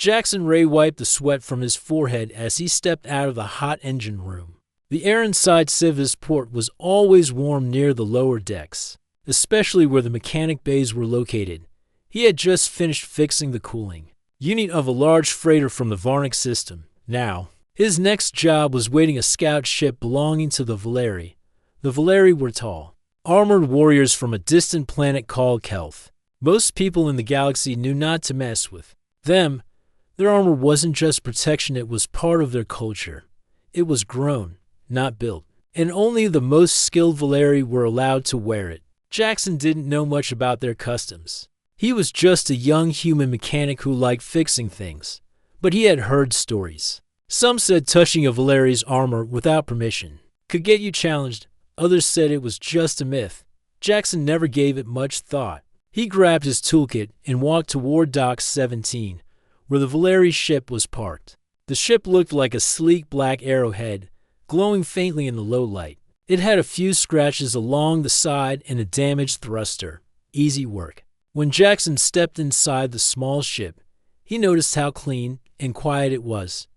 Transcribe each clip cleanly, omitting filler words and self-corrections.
Jackson Ray wiped the sweat from his forehead as he stepped out of the hot engine room. The air inside Scifi's port was always warm near the lower decks, especially where the mechanic bays were located. He had just finished fixing the cooling unit of a large freighter from the Varnic system. Now, his next job was waiting a scout ship belonging to the Valeri. The Valeri were tall, armored warriors from a distant planet called Kelth. Most people in the galaxy knew not to mess with them. Their armor wasn't just protection, it was part of their culture. It was grown, not built, and only the most skilled Valeri were allowed to wear it. Jackson didn't know much about their customs. He was just a young human mechanic who liked fixing things, but he had heard stories. Some said touching a Valeri's armor without permission could get you challenged. Others said it was just a myth. Jackson never gave it much thought. He grabbed his toolkit and walked toward Dock 17, where the Valeri ship was parked. The ship looked like a sleek black arrowhead, glowing faintly in the low light. It had a few scratches along the side and a damaged thruster. Easy work. When Jackson stepped inside the small ship, he noticed how clean and quiet it was.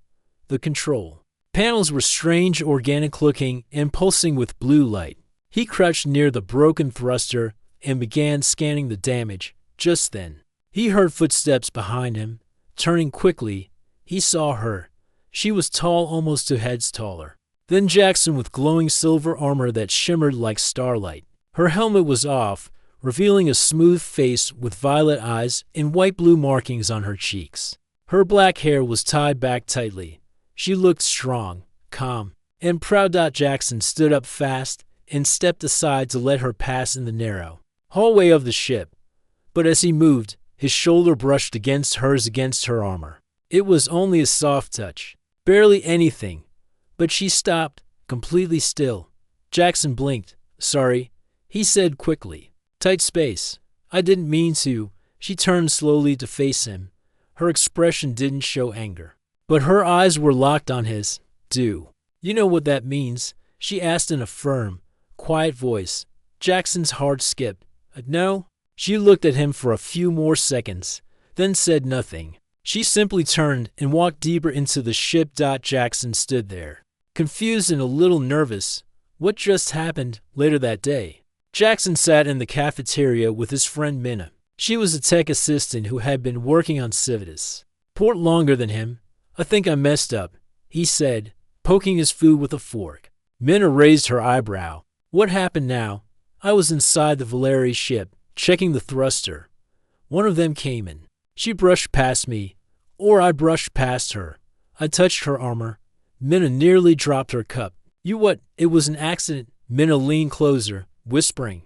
The control panels were strange, organic-looking, and pulsing with blue light. He crouched near the broken thruster and began scanning the damage. Just then, he heard footsteps behind him. Turning quickly, he saw her. She was tall, almost 2 heads taller than Jackson, with glowing silver armor that shimmered like starlight. Her helmet was off, revealing a smooth face with violet eyes and white-blue markings on her cheeks. Her black hair was tied back tightly. She looked strong, calm, and proud. Jackson stood up fast and stepped aside to let her pass in the narrow hallway of the ship. But as he moved, his shoulder brushed against hers, against her armor. It was only a soft touch, barely anything, but she stopped, completely still. Jackson blinked. "Sorry," he said quickly. "Tight space. I didn't mean to." She turned slowly to face him. Her expression didn't show anger, but her eyes were locked on his. "Do you know what that means?" she asked in a firm, quiet voice. Jackson's heart skipped. "No." She looked at him for a few more seconds, then said nothing. She simply turned and walked deeper into the ship. Jackson stood there, confused and a little nervous. What just happened? Later that day, Jackson sat in the cafeteria with his friend Minna. She was a tech assistant who had been working on Civitas port longer than him. "I think I messed up," he said, poking his food with a fork. Minna raised her eyebrow. "What happened now?" "I was inside the Valeri ship, checking the thruster. One of them came in. She brushed past me, or I brushed past her. I touched her armor." Minna nearly dropped her cup. "You what? It was an accident." Minna leaned closer, whispering.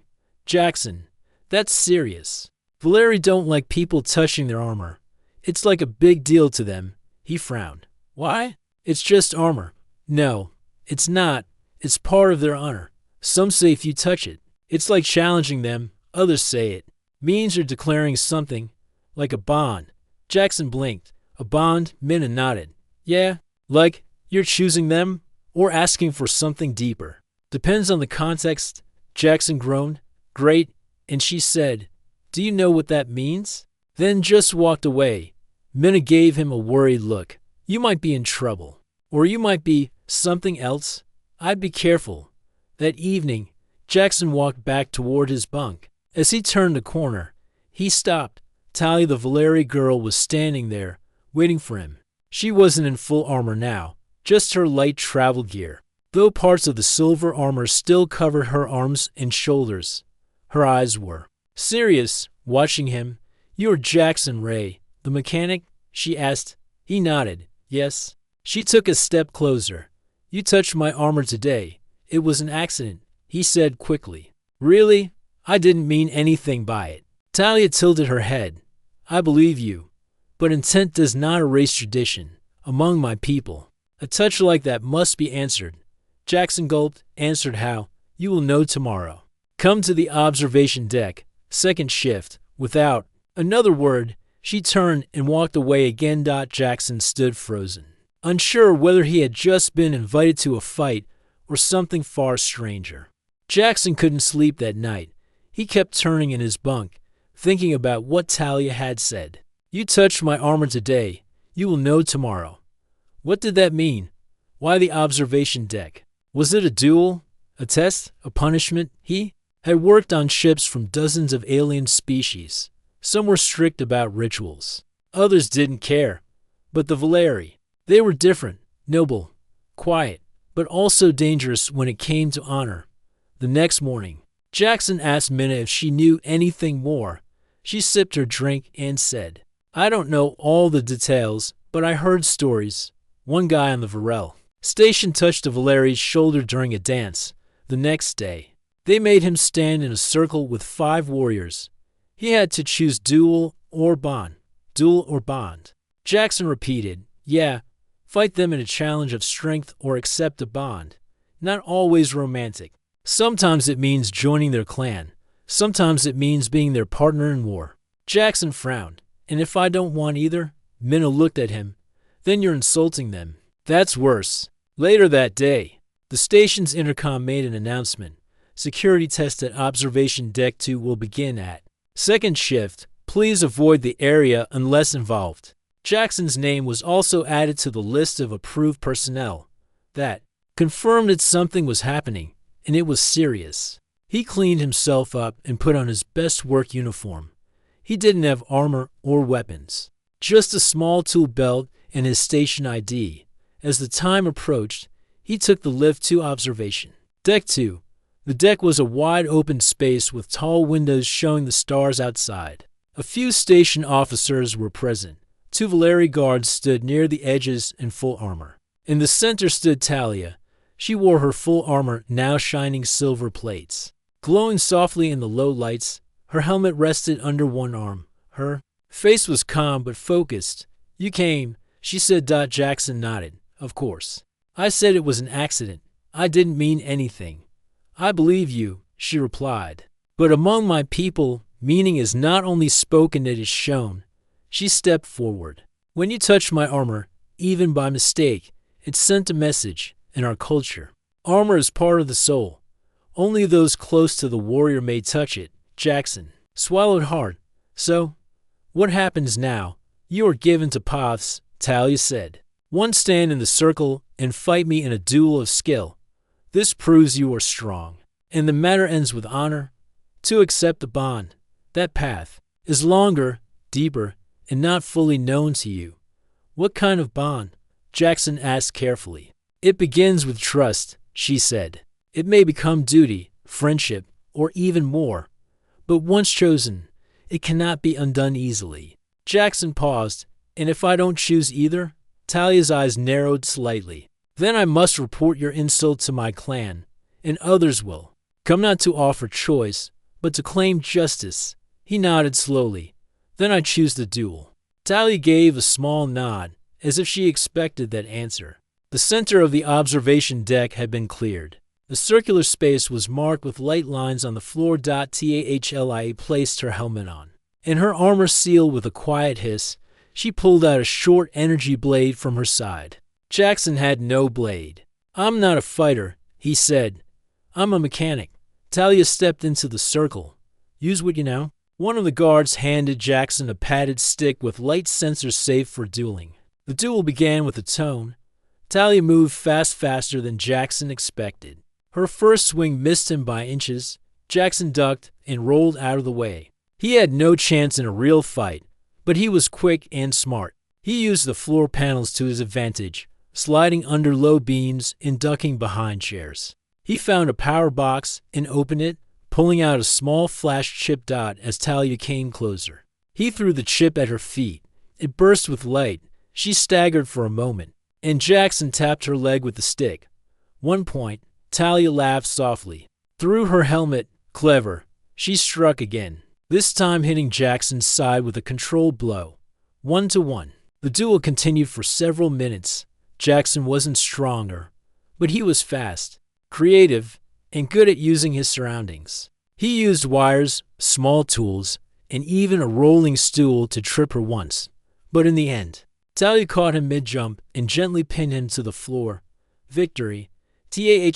"Jackson, that's serious. Valeri don't like people touching their armor. It's like a big deal to them." He frowned. "Why?" "It's just armor." "No, it's not. It's part of their honor. Some say if you touch it, it's like challenging them. Others say it means you're declaring something, like a bond." Jackson blinked. "A bond?" Minna nodded. "Yeah, like you're choosing them or asking for something deeper." "Depends on the context." Jackson groaned. "Great." And she said, "Do you know what that means?" Then just walked away. Minna gave him a worried look. "You might be in trouble. Or you might be something else. I'd be careful." That evening, Jackson walked back toward his bunk. As he turned the corner, he stopped. Talia, the Valeri girl, was standing there, waiting for him. She wasn't in full armor now, just her light travel gear, though parts of the silver armor still covered her arms and shoulders. Her eyes were serious, watching him. "You are Jackson Ray, the mechanic?" she asked. He nodded. "Yes." She took a step closer. "You touched my armor today. It was an accident," he said quickly. "Really? I didn't mean anything by it." Talia tilted her head. "I believe you, but intent does not erase tradition among my people. A touch like that must be answered." Jackson gulped. "Answered how?" "You will know tomorrow. Come to the observation deck, second shift, without another word." She turned and walked away again. Jackson stood frozen, unsure whether he had just been invited to a fight or something far stranger. Jackson couldn't sleep that night. He kept turning in his bunk, thinking about what Talia had said. "You touched my armor today. You will know tomorrow. What did that mean? Why the observation deck? Was it a duel? A test? A punishment? He had worked on ships from dozens of alien species. Some were strict about rituals. Others didn't care. But the Valeri, they were different, noble, quiet, but also dangerous when it came to honor. The next morning, Jackson asked Minna if she knew anything more. She sipped her drink and said, I don't know all the details, but I heard stories. One guy on the Varel station touched a Valeri's shoulder during a dance. The next day, they made him stand in a circle with 5 warriors. He had to choose duel or bond. Duel or bond. Jackson repeated, yeah, fight them in a challenge of strength or accept a bond. Not always romantic. Sometimes it means joining their clan. Sometimes it means being their partner in war. Jackson frowned. And if I don't want either? Minna looked at him. Then you're insulting them. That's worse. Later that day, the station's intercom made an announcement. Security test at Observation Deck 2 will begin at second shift. Please avoid the area unless involved. Jackson's name was also added to the list of approved personnel. That confirmed that something was happening, and it was serious. He cleaned himself up and put on his best work uniform. He didn't have armor or weapons, just a small tool belt and his station ID. As the time approached, he took the lift to Observation Deck 2. The deck was a wide open space with tall windows showing the stars outside. A few station officers were present. 2 Valeri guards stood near the edges in full armor. In the center stood Talia. She wore her full armor, now shining silver plates. Glowing softly in the low lights, her helmet rested under one arm. Her face was calm but focused. You came, she said. Jackson nodded. Of course. I said it was an accident. I didn't mean anything. I believe you, she replied. But among my people, meaning is not only spoken, it is shown. She stepped forward. When you touched my armor, even by mistake, it sent a message. In our culture, armor is part of the soul. Only those close to the warrior may touch it. Jackson swallowed hard. So, what happens now? You are given to paths, Talia said. One, stand in the circle and fight me in a duel of skill. This proves you are strong. And the matter ends with honor. 2, accept the bond. That path is longer, deeper, and not fully known to you. What kind of bond? Jackson asked carefully. It begins with trust, she said. It may become duty, friendship, or even more. But once chosen, it cannot be undone easily. Jackson paused. And if I don't choose either? Talia's eyes narrowed slightly. Then I must report your insult to my clan, and others will. Come not to offer choice, but to claim justice. He nodded slowly. Then I choose the duel. Talia gave a small nod, as if she expected that answer. The center of the observation deck had been cleared. The circular space was marked with light lines on the floor. Talia placed her helmet on, and her armor sealed with a quiet hiss. She pulled out a short energy blade from her side. Jackson had no blade. I'm not a fighter, he said. I'm a mechanic. Talia stepped into the circle. Use what you know. One of the guards handed Jackson a padded stick with light sensors safe for dueling. The duel began with a tone. Talia moved faster than Jackson expected. Her first swing missed him by inches. Jackson ducked and rolled out of the way. He had no chance in a real fight, but he was quick and smart. He used the floor panels to his advantage, sliding under low beams and ducking behind chairs. He found a power box and opened it, pulling out a small flash chip dot as Talia came closer. He threw the chip at her feet. It burst with light. She staggered for a moment, and Jackson tapped her leg with the stick. 1 point, Talia laughed softly. Through her helmet, clever. She struck again, this time hitting Jackson's side with a controlled blow. 1-1. The duel continued for several minutes. Jackson wasn't stronger, but he was fast, creative, and good at using his surroundings. He used wires, small tools, and even a rolling stool to trip her once. But in the end, Talia caught him mid-jump and gently pinned him to the floor. Victory. Talia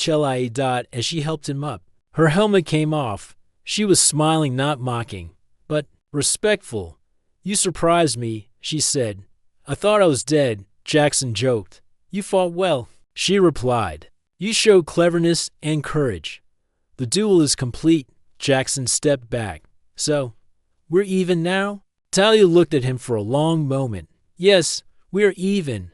as she helped him up. Her helmet came off. She was smiling, not mocking, but respectful. You surprised me, she said. I thought I was dead, Jackson joked. You fought well, she replied. You showed cleverness and courage. The duel is complete, Jackson stepped back. So, we're even now? Talia looked at him for a long moment. Yes, we're even,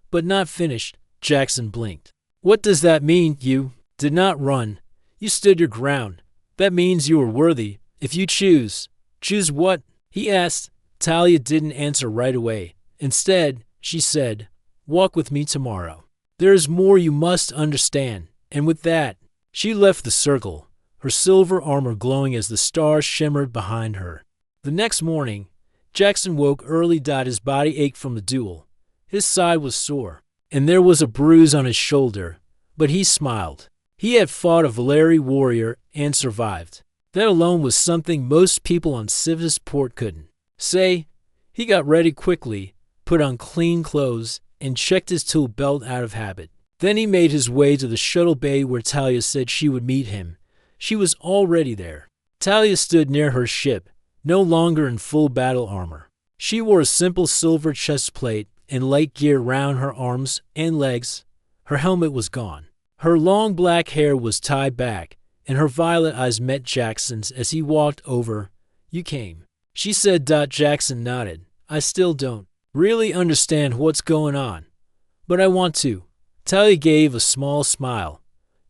but not finished, Jackson blinked. What does that mean? You did not run. You stood your ground. That means you were worthy. If you choose. Choose what? He asked. Talia didn't answer right away. Instead, she said, walk with me tomorrow. There is more you must understand. And with that, she left the circle, her silver armor glowing as the stars shimmered behind her. The next morning, Jackson woke early. His body ached from the duel. His side was sore, and there was a bruise on his shoulder, but he smiled. He had fought a Valeri warrior and survived. That alone was something most people on Civis Port couldn't say. He got ready quickly, put on clean clothes, and checked his tool belt out of habit. Then he made his way to the shuttle bay where Talia said she would meet him. She was already there. Talia stood near her ship, no longer in full battle armor. She wore a simple silver chest plate and light gear round her arms and legs. Her helmet was gone. Her long black hair was tied back, and her violet eyes met Jackson's as he walked over. You came, she said. Jackson nodded. I still don't really understand what's going on, but I want to. Talia gave a small smile.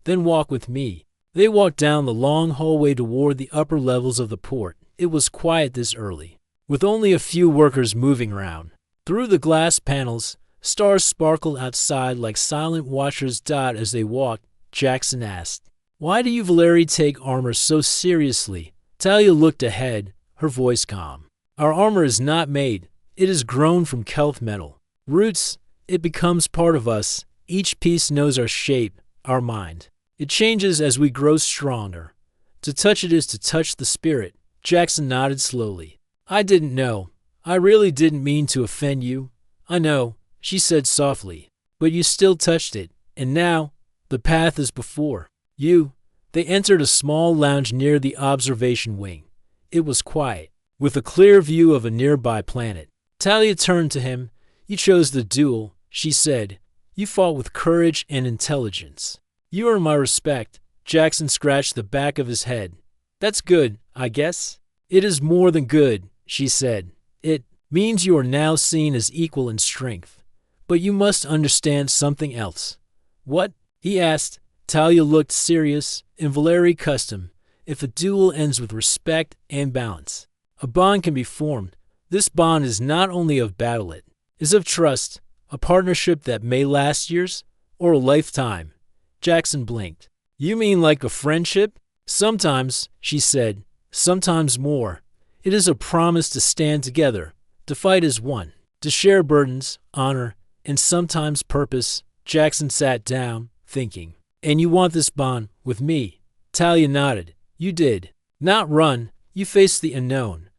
Then walk with me. They walked down the long hallway toward the upper levels of the port. It was quiet this early, with only a few workers moving around. Through the glass panels, stars sparkled outside like silent watchers. As they walked, Jackson asked, why do you Valeri take armor so seriously? Talia looked ahead, her voice calm. Our armor is not made. It is grown from kelth metal. Roots, it becomes part of us. Each piece knows our shape, our mind. It changes as we grow stronger. To touch it is to touch the spirit. Jackson nodded slowly. I didn't know. I really didn't mean to offend you. I know, she said softly. But you still touched it. And now, the path is before you. They entered a small lounge near the observation wing. It was quiet, with a clear view of a nearby planet. Talia turned to him. You chose the duel, she said. You fought with courage and intelligence. You earned my respect. Jackson scratched the back of his head. That's good, I guess. It is more than good, she said. It means you are now seen as equal in strength. But you must understand something else. What? He asked. Talia looked serious. In Valeri custom, if a duel ends with respect and balance, a bond can be formed. This bond is not only of battle, it is of trust, a partnership that may last years or a lifetime. Jackson blinked. You mean like a friendship? Sometimes, she said, sometimes more. It is a promise to stand together, to fight as one, to share burdens, honor, and sometimes purpose. Jackson sat down, thinking. And you want this bond with me? Talia nodded. You did. Not run. You faced the unknown.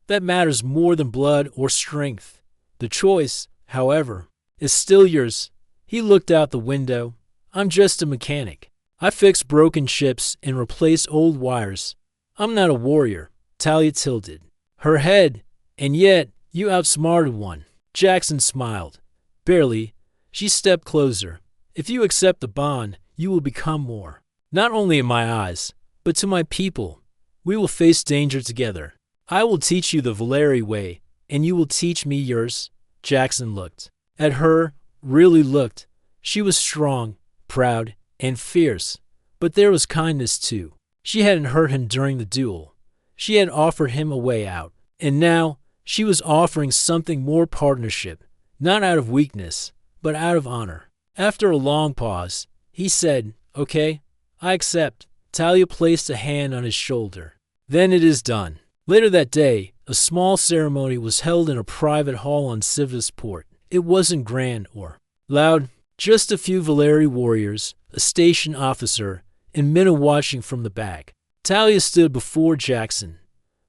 That matters more than blood or strength. The choice, however, is still yours. He looked out the window. I'm just a mechanic. I fix broken ships and replace old wires. I'm not a warrior. Talia tilted her head. And yet, you outsmarted one. Jackson smiled. Barely. She stepped closer. If you accept the bond, you will become more. Not only in my eyes, but to my people. We will face danger together. I will teach you the Valeri way, and you will teach me yours. Jackson looked at her, really looked. She was strong, proud, and fierce, but there was kindness too. She hadn't hurt him during the duel. She had offered him a way out, and now she was offering something more: partnership, not out of weakness, but out of honor. After a long pause, he said, Okay, I accept. Talia placed a hand on his shoulder. Then it is done. Later that day, a small ceremony was held in a private hall on Civis Port. It wasn't grand or loud, just a few Valeri warriors, a station officer, and men watching from the back. Talia stood before Jackson.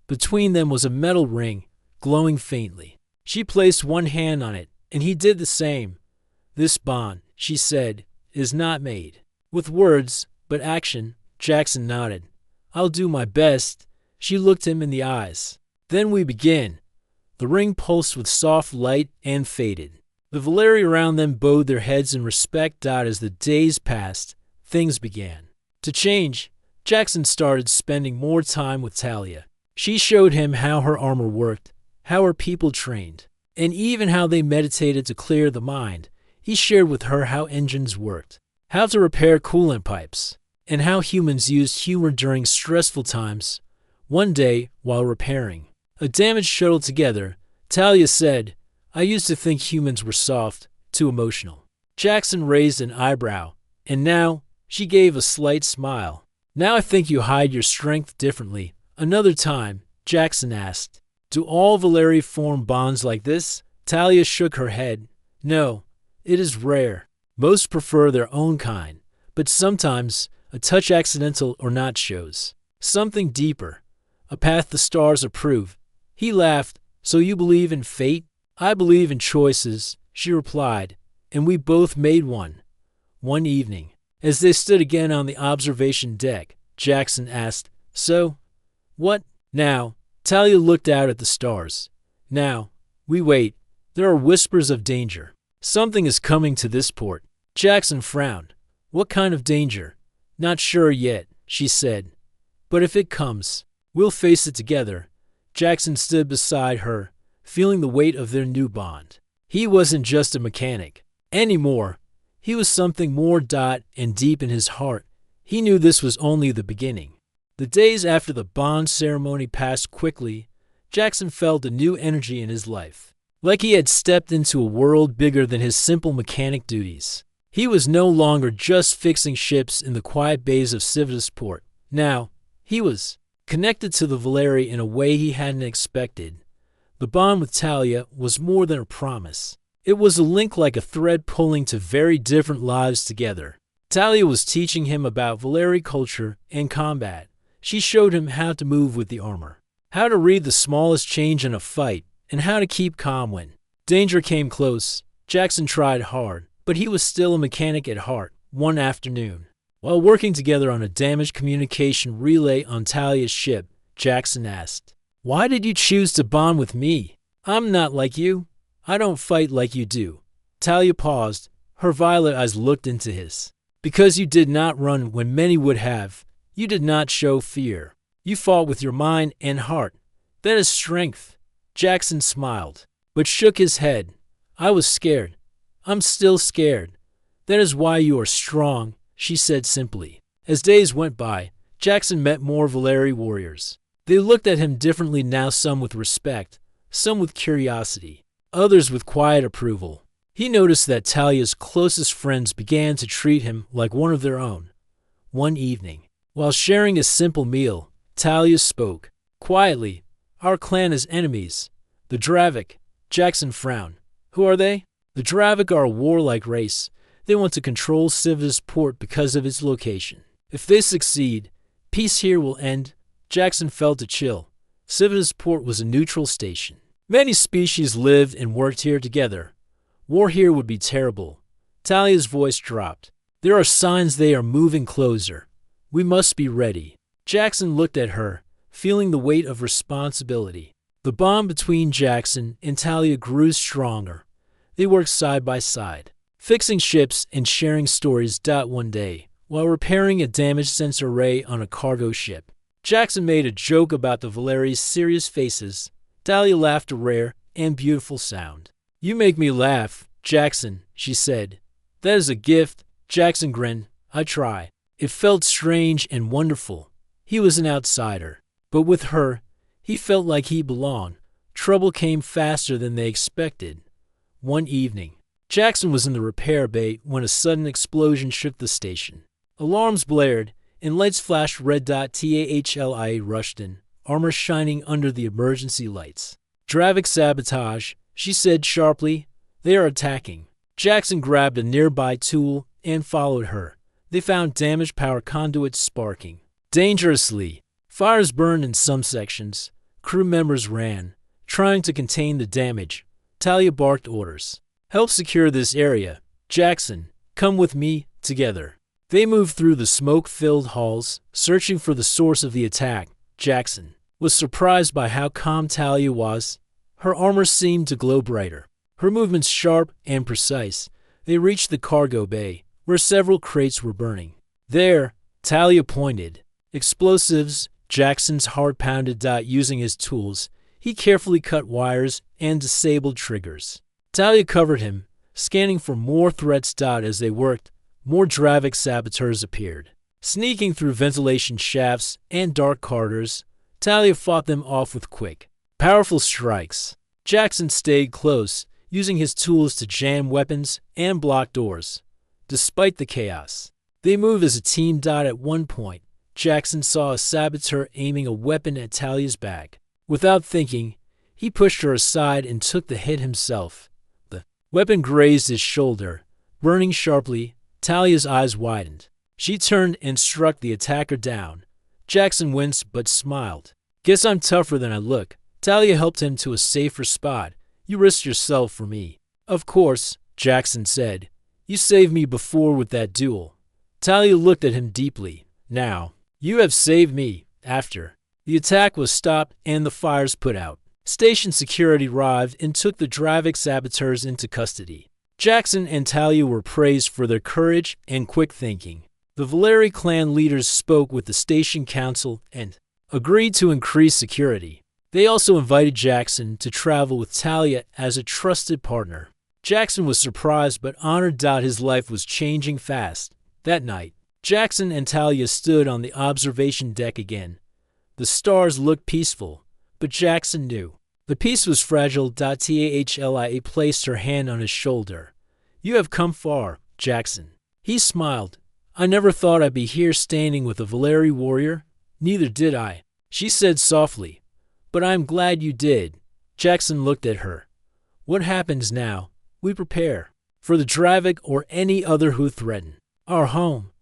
Between them was a metal ring, glowing faintly. She placed one hand on it, and he did the same. This bond, she said, is not made with words, but action. Jackson nodded. I'll do my best. She looked him in the eyes. Then we begin. The ring pulsed with soft light and faded. The Valeri around them bowed their heads in respect. As the days passed, things began to change. Jackson started spending more time with Talia. She showed him how her armor worked, how her people trained, and even how they meditated to clear the mind. He shared with her how engines worked, how to repair coolant pipes, and how humans used humor during stressful times. One day, while repairing a damaged shuttle together, Talia said, "I used to think humans were soft, too emotional." Jackson raised an eyebrow, and now she gave a slight smile. "Now I think you hide your strength differently." Another time, Jackson asked, "Do all Valeri form bonds like this?" Talia shook her head. "No, it is rare. Most prefer their own kind, but sometimes a touch accidental or not shows something deeper, a path the stars approve." He laughed. "So you believe in fate?" "I believe in choices," she replied, "and we both made one." One evening, as they stood again on the observation deck, Jackson asked, "So, what now?" Talia looked out at the stars. "Now, we wait. There are whispers of danger. Something is coming to this port." Jackson frowned. "What kind of danger?" "Not sure yet," she said. "But if it comes, we'll face it together." Jackson stood beside her, feeling the weight of their new bond. He wasn't just a mechanic anymore. He was something more. And deep in his heart, he knew this was only the beginning. The days after the bond ceremony passed quickly. Jackson felt a new energy in his life, like he had stepped into a world bigger than his simple mechanic duties. He was no longer just fixing ships in the quiet bays of Civitas Port. Now, he was connected to the Valeri in a way he hadn't expected. The bond with Talia was more than a promise. It was a link, like a thread pulling to very different lives together. Talia was teaching him about Valeri culture and combat. She showed him how to move with the armor, how to read the smallest change in a fight, and how to keep calm when danger came close. Jackson tried hard, but he was still a mechanic at heart. One afternoon, while working together on a damaged communication relay on Talia's ship, Jackson asked, "Why did you choose to bond with me? I'm not like you. I don't fight like you do." Talia paused. Her violet eyes looked into his. "Because you did not run when many would have. You did not show fear. You fought with your mind and heart. That is strength." Jackson smiled, but shook his head. "I was scared. I'm still scared." "That is why you are strong," she said simply. As days went by, Jackson met more Valeri warriors. They looked at him differently now, some with respect, some with curiosity, others with quiet approval. He noticed that Talia's closest friends began to treat him like one of their own. One evening, while sharing a simple meal, Talia spoke quietly. "Our clan is enemies. The Dravik." Jackson frowned. "Who are they?" "The Dravik are a warlike race. They want to control Civitas Port because of its location. If they succeed, peace here will end." Jackson felt a chill. Civitas Port was a neutral station. Many species lived and worked here together. War here would be terrible. Talia's voice dropped. "There are signs they are moving closer. We must be ready." Jackson looked at her, feeling the weight of responsibility. The bond between Jackson and Talia grew stronger. They worked side by side, fixing ships and sharing stories. One day, while repairing a damaged sensor array on a cargo ship, Jackson made a joke about the Valeri's serious faces. Talia laughed, a rare and beautiful sound. "You make me laugh, Jackson," she said. "That is a gift." Jackson grinned. "I try." It felt strange and wonderful. He was an outsider, but with her, he felt like he belonged. Trouble came faster than they expected. One evening, Jackson was in the repair bay when a sudden explosion shook the station. Alarms blared, and lights flashed red. Talia rushed in, armor shining under the emergency lights. "Dravik sabotage," she said sharply. "They are attacking." Jackson grabbed a nearby tool and followed her. They found damaged power conduits sparking dangerously. Fires burned in some sections. Crew members ran, trying to contain the damage. Talia barked orders. "Help secure this area. Jackson, come with me." Together, they moved through the smoke-filled halls, searching for the source of the attack. Jackson was surprised by how calm Talia was. Her armor seemed to glow brighter, her movements sharp and precise. They reached the cargo bay, where several crates were burning. There, Talia pointed. Explosives, Jackson's heart pounded. Using his tools, he carefully cut wires and disabled triggers. Talia covered him, scanning for more threats. As they worked, more Dravik saboteurs appeared. Sneaking through ventilation shafts and dark corridors, Talia fought them off with quick, powerful strikes. Jackson stayed close, using his tools to jam weapons and block doors. Despite the chaos, they moved as a team. At one point, Jackson saw a saboteur aiming a weapon at Talia's back. Without thinking, he pushed her aside and took the hit himself. The weapon grazed his shoulder, burning sharply. Talia's eyes widened. She turned and struck the attacker down. Jackson winced but smiled. Guess I'm tougher than I look. Talia helped him to a safer spot. You risked yourself for me. Of course, Jackson said. You saved me before with that duel. Talia looked at him deeply. Now, you have saved me. After. The attack was stopped and the fires put out. Station security arrived and took the Dravik saboteurs into custody. Jackson and Talia were praised for their courage and quick thinking. The Valeri clan leaders spoke with the station council and agreed to increase security. They also invited Jackson to travel with Talia as a trusted partner. Jackson was surprised but honored. His life was changing fast. That night, Jackson and Talia stood on the observation deck again. The stars looked peaceful, but Jackson knew. The peace was fragile. Talia placed her hand on his shoulder. You have come far, Jackson. He smiled. I never thought I'd be here standing with a Valeri warrior. Neither did I, she said softly. But I'm glad you did. Jackson looked at her. What happens now? We prepare. For the Dravik or any other who threaten our home.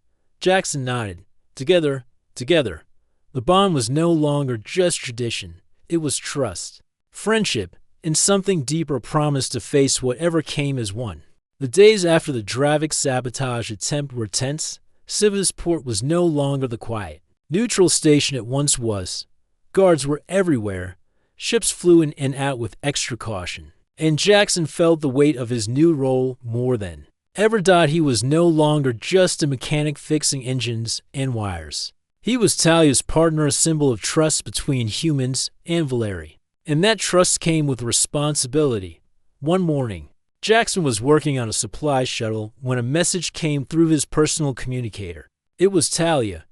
Jackson nodded. Together. The bond was no longer just tradition. It was trust, friendship, and something deeper, promised to face whatever came as one. The days after the Dravik sabotage attempt were tense. Scifi's port was no longer the quiet, neutral station it once was. Guards were everywhere. Ships flew in and out with extra caution. And Jackson felt the weight of his new role more than ever. He was no longer just a mechanic fixing engines and wires. He was Talia's partner, a symbol of trust between humans and Valeri. And that trust came with responsibility. One morning, Jackson was working on a supply shuttle when a message came through his personal communicator. It was Talia.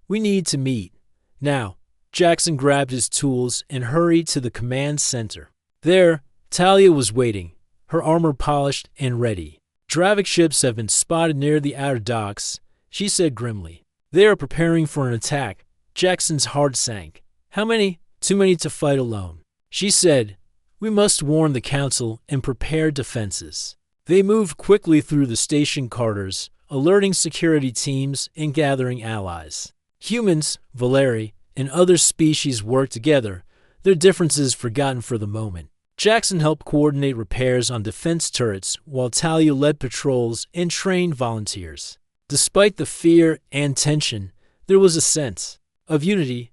We need to meet. Now, Jackson grabbed his tools and hurried to the command center. There, Talia was waiting, her armor polished and ready. Dravik ships have been spotted near the outer docks, she said grimly. They are preparing for an attack. Jackson's heart sank. How many? Too many to fight alone. She said, we must warn the council and prepare defenses. They moved quickly through the station corridors, alerting security teams and gathering allies. Humans, Valeri, and other species worked together, their differences forgotten for the moment. Jackson helped coordinate repairs on defense turrets while Talia led patrols and trained volunteers. Despite the fear and tension, there was a sense of unity.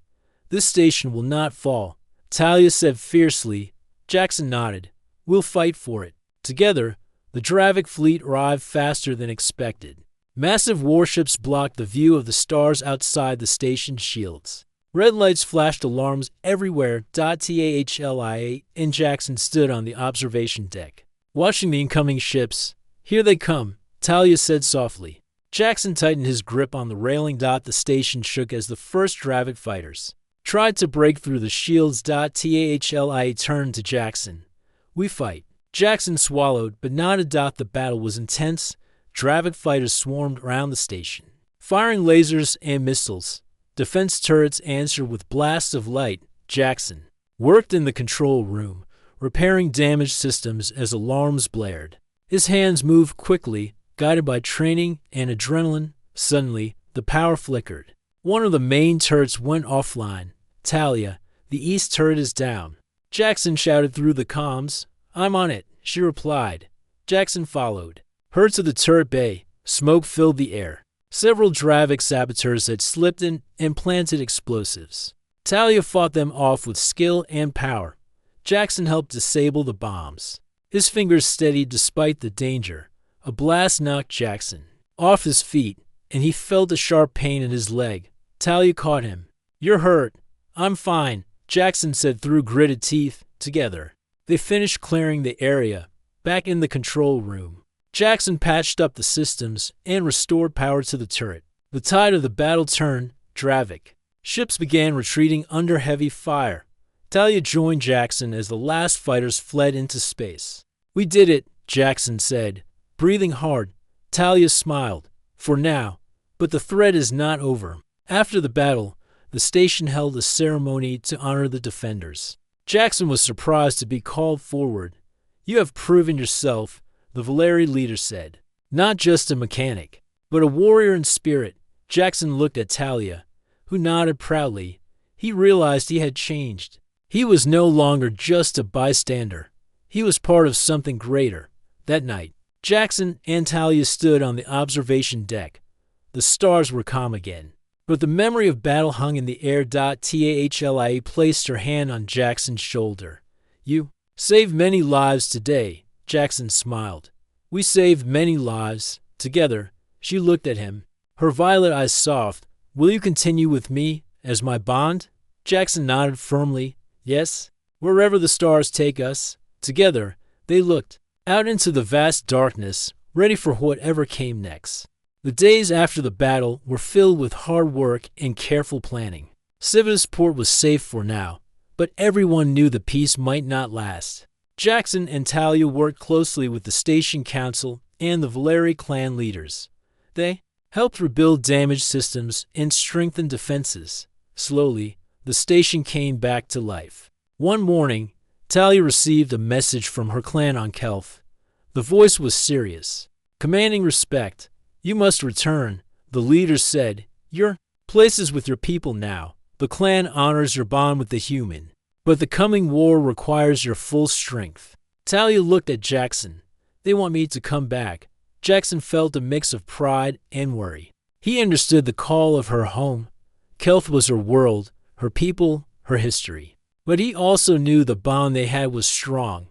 This station will not fall, Talia said fiercely. Jackson nodded. We'll fight for it. Together, the Dravik fleet arrived faster than expected. Massive warships blocked the view of the stars outside the station's shields. Red lights flashed alarms everywhere. Talia and Jackson stood on the observation deck, watching the incoming ships. Here they come, Talia said softly. Jackson tightened his grip on the railing. The station shook as the first Dravik fighters tried to break through the shields. Talia turned to Jackson. We fight. Jackson swallowed, but nodded. The battle was intense. Dravik fighters swarmed around the station, firing lasers and missiles. Defense turrets answered with blasts of light. Jackson worked in the control room, repairing damaged systems as alarms blared. His hands moved quickly, guided by training and adrenaline. Suddenly, the power flickered. One of the main turrets went offline. Talia, the east turret is down. Jackson shouted through the comms. I'm on it, she replied. Jackson followed her to the turret bay. Smoke filled the air. Several Dravik saboteurs had slipped in and planted explosives. Talia fought them off with skill and power. Jackson helped disable the bombs. His fingers steadied despite the danger. A blast knocked Jackson off his feet, and he felt a sharp pain in his leg. Talia caught him. "You're hurt." "I'm fine," Jackson said through gritted teeth. Together, they finished clearing the area. Back in the control room, Jackson patched up the systems and restored power to the turret. The tide of the battle turned. Dravik. Ships began retreating under heavy fire. Talia joined Jackson as the last fighters fled into space. "We did it," Jackson said, breathing hard. Talia smiled. "For now. But the threat is not over." After the battle, the station held a ceremony to honor the defenders. Jackson was surprised to be called forward. "You have proven yourself," the Valeri leader said. "Not just a mechanic, but a warrior in spirit." Jackson looked at Talia, who nodded proudly. He realized he had changed. He was no longer just a bystander. He was part of something greater. That night, Jackson and Talia stood on the observation deck. The stars were calm again, but the memory of battle hung in the air. Talia placed her hand on Jackson's shoulder. "You saved many lives today," Jackson smiled. "We saved many lives together." She looked at him, her violet eyes soft. "Will you continue with me as my bond?" Jackson nodded firmly. "Yes, wherever the stars take us." Together, they looked out into the vast darkness, ready for whatever came next. The days after the battle were filled with hard work and careful planning. Civitas Port was safe for now, but everyone knew the peace might not last. Jackson and Talia worked closely with the station council and the Valeri clan leaders. They helped rebuild damaged systems and strengthen defenses. Slowly, the station came back to life. One morning, Talia received a message from her clan on Kelf. The voice was serious, commanding respect. "You must return," the leader said. "Your place is with your people now. The clan honors your bond with the human, but the coming war requires your full strength." Talia looked at Jackson. "They want me to come back." Jackson felt a mix of pride and worry. He understood the call of her home. Kelf was her world, her people, her history. But he also knew the bond they had was strong.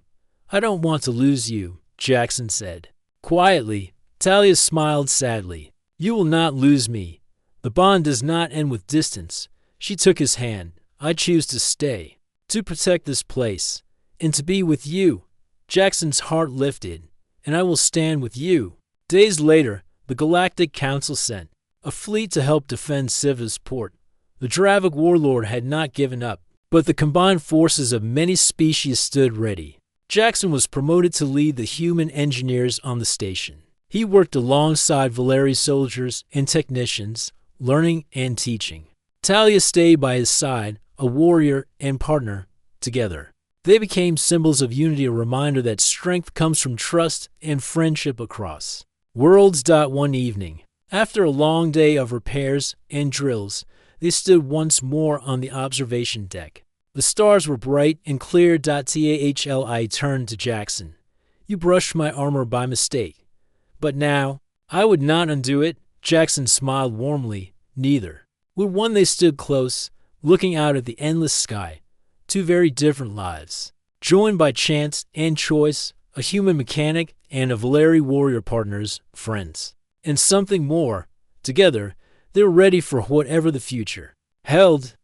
"I don't want to lose you," Jackson said. Quietly, Talia smiled sadly. "You will not lose me. The bond does not end with distance." She took his hand. "I choose to stay, to protect this place, and to be with you." Jackson's heart lifted. "And I will stand with you." Days later, the Galactic Council sent a fleet to help defend Civitas Port. The Dravik warlord had not given up, but the combined forces of many species stood ready. Jackson was promoted to lead the human engineers on the station. He worked alongside Valeri soldiers and technicians, learning and teaching. Talia stayed by his side, a warrior and partner. Together, they became symbols of unity, a reminder that strength comes from trust and friendship across worlds. One evening, after a long day of repairs and drills, they stood once more on the observation deck. The stars were bright and clear. Talia turned to Jackson. "You brushed my armor by mistake, but now I would not undo it." Jackson smiled warmly. Neither would one. They stood close, looking out at the endless sky. Two very different lives, joined by chance and choice, a human mechanic and a Valeri warrior, partners, friends, and something more. Together, they were ready for whatever the future held.